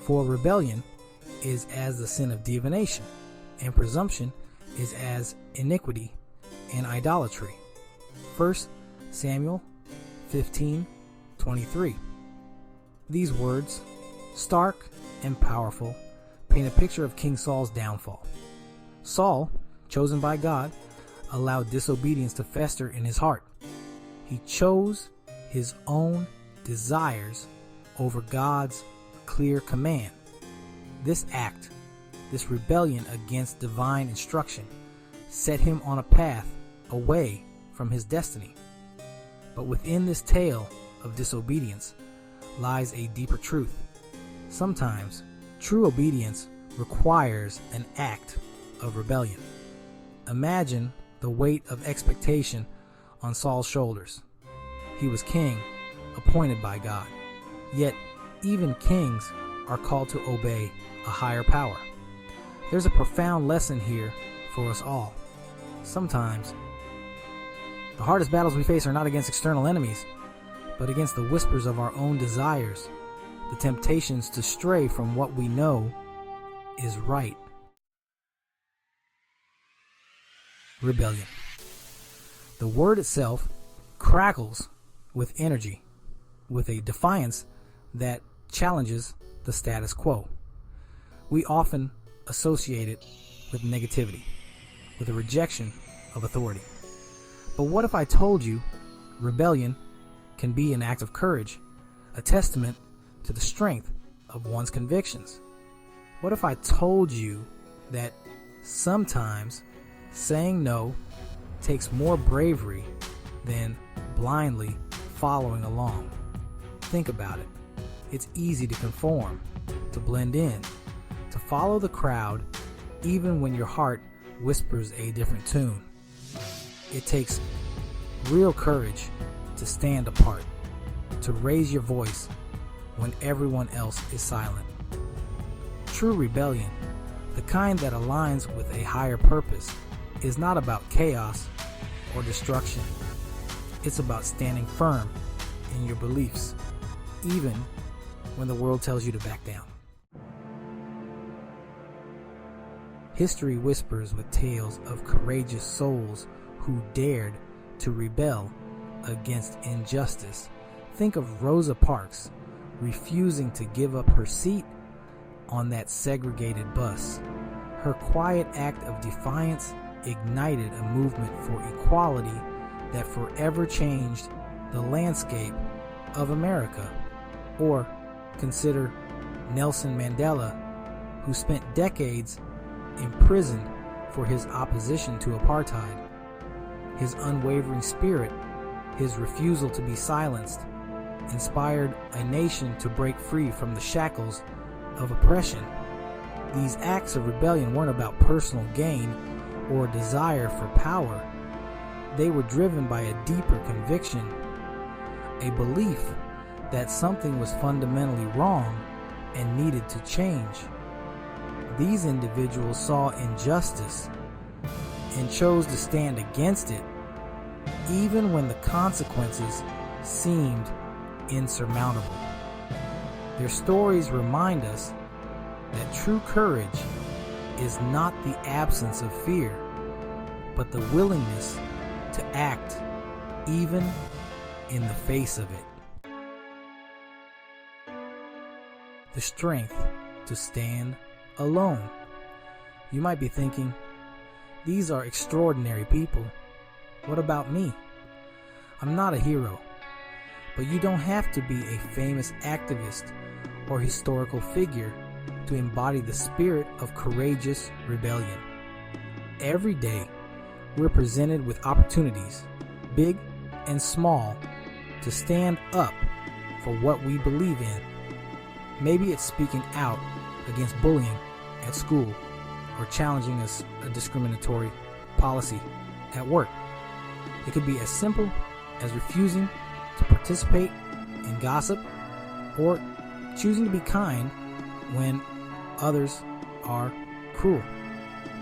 For rebellion is as the sin of divination, and presumption is as iniquity and idolatry. 1 Samuel 15:23. These words, stark and powerful, paint a picture of King Saul's downfall. Saul, chosen by God, allowed disobedience to fester in his heart. He chose his own desires over God's clear command. This act, this rebellion against divine instruction, set him on a path away from his destiny. But within this tale of disobedience lies a deeper truth. Sometimes true obedience requires an act of rebellion. Imagine the weight of expectation on Saul's shoulders. He was king, appointed by God. Yet even kings are called to obey a higher power. There's a profound lesson here for us all. Sometimes the hardest battles we face are not against external enemies, but against the whispers of our own desires, the temptations to stray from what we know is right. Rebellion. The word itself crackles with energy, with a defiance that challenges the status quo. We often associate it with negativity, with a rejection of authority. But what if I told you rebellion can be an act of courage, a testament to the strength of one's convictions? What if I told you that sometimes saying no takes more bravery than blindly following along? Think about it. It's easy to conform, to blend in, to follow the crowd, even when your heart whispers a different tune. It takes real courage to stand apart, to raise your voice when everyone else is silent. True rebellion, the kind that aligns with a higher purpose, is not about chaos or destruction. It's about standing firm in your beliefs, even when the world tells you to back down. History whispers with tales of courageous souls who dared to rebel against injustice. Think of Rosa Parks refusing to give up her seat on that segregated bus. Her quiet act of defiance ignited a movement for equality that forever changed the landscape of America. Or consider Nelson Mandela, who spent decades imprisoned for his opposition to apartheid. His unwavering spirit, his refusal to be silenced, inspired a nation to break free from the shackles of oppression. These acts of rebellion weren't about personal gain or a desire for power. They were driven by a deeper conviction, a belief that something was fundamentally wrong and needed to change. These individuals saw injustice and chose to stand against it, even when the consequences seemed insurmountable. Their stories remind us that true courage is not the absence of fear, but the willingness to act even in the face of it. The strength to stand alone. You might be thinking, these are extraordinary people. What about me? I'm not a hero. But you don't have to be a famous activist or historical figure to embody the spirit of courageous rebellion. Every day, we're presented with opportunities, big and small, to stand up for what we believe in. Maybe it's speaking out against bullying at school or challenging a discriminatory policy at work. It could be as simple as refusing to participate in gossip or choosing to be kind when others are cruel.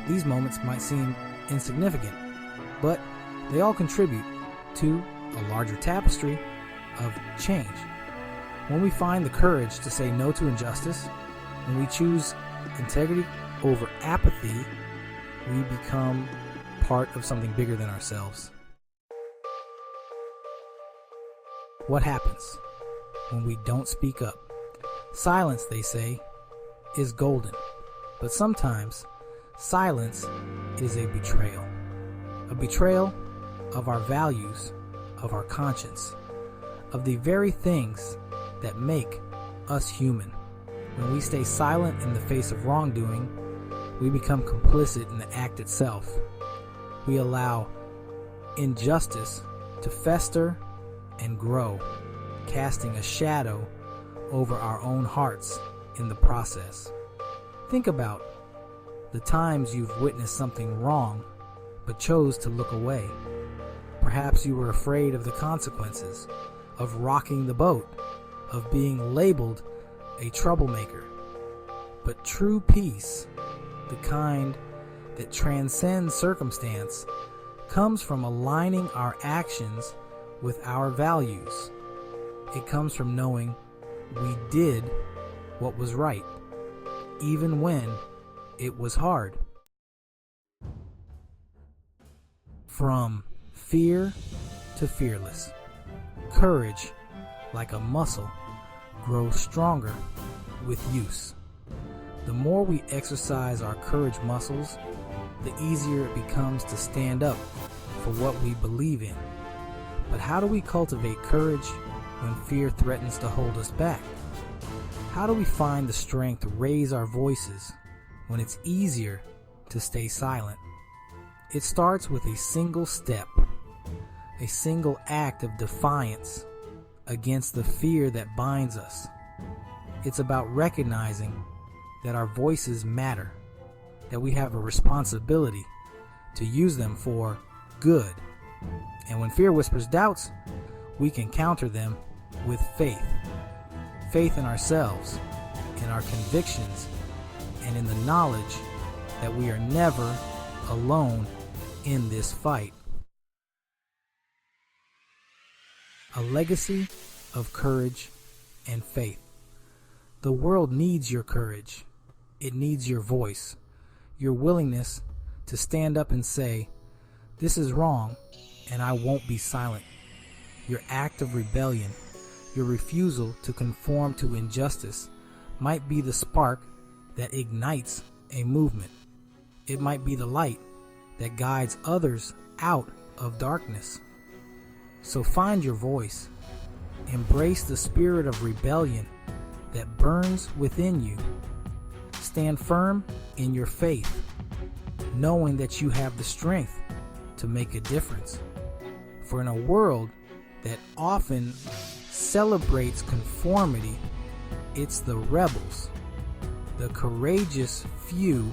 These moments might seem insignificant, but they all contribute to a larger tapestry of change. When we find the courage to say no to injustice, When we choose integrity over apathy, we become part of something bigger than ourselves. What happens when we don't speak up? Silence, they say, is golden. But sometimes silence is a betrayal. A betrayal of our values, of our conscience, of the very things that make us human. When we stay silent in the face of wrongdoing, we become complicit in the act itself. We allow injustice to fester and grow, casting a shadow over our own hearts in the process. Think about the times you've witnessed something wrong but chose to look away. Perhaps you were afraid of the consequences, of rocking the boat, of being labeled a troublemaker. But true peace, the kind that transcends circumstance, comes from aligning our actions with our values. It comes from knowing we did what was right, even when it was hard. From fear to fearless. Courage, like a muscle, grows stronger with use. The more we exercise our courage muscles, the easier it becomes to stand up for what we believe in. But how do we cultivate courage when fear threatens to hold us back? How do we find the strength to raise our voices when it's easier to stay silent? It starts with a single step, a single act of defiance against the fear that binds us. It's about recognizing that our voices matter, that we have a responsibility to use them for good. And when fear whispers doubts, we can counter them with faith. Faith in ourselves, in our convictions, and in the knowledge that we are never alone in this fight. A legacy of courage and faith. The world needs your courage. It needs your voice, your willingness to stand up and say, "This is wrong, and I won't be silent." Your act of rebellion, your refusal to conform to injustice, might be the spark that ignites a movement. It might be the light that guides others out of darkness. So find your voice. Embrace the spirit of rebellion that burns within you. Stand firm in your faith, knowing that you have the strength to make a difference. For in a world that often celebrates conformity, it's the rebels, the courageous few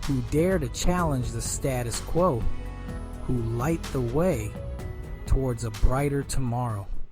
who dare to challenge the status quo, who light the way towards a brighter tomorrow.